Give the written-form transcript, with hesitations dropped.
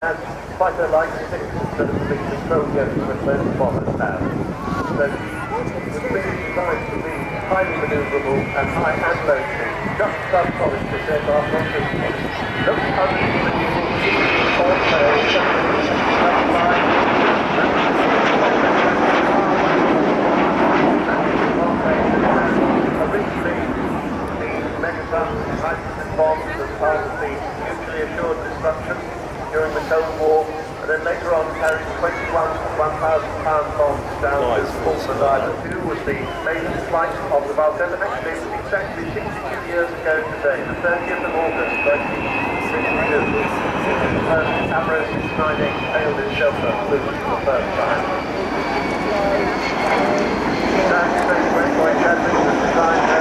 Has quite a light stick that the control unit with those bombers have. So it was really designed to be highly manoeuvrable and high and low speed. Just sub-polished this aircraft, not just polished. Looks unbelievable, all fails, that's fine. Originally, the megaton hydrogen bombs as part of the mutually assured destruction during the Cold War, and then later on carried 21 1,000-pound bombs down to Bournemouth Island. 2 was the maiden flight of the Vulcan, and actually it was exactly 62 years ago today, the 30th of August 1962. The first Avro 698 failed in shelter, flew for the first time. That's the great white Chadwick was designed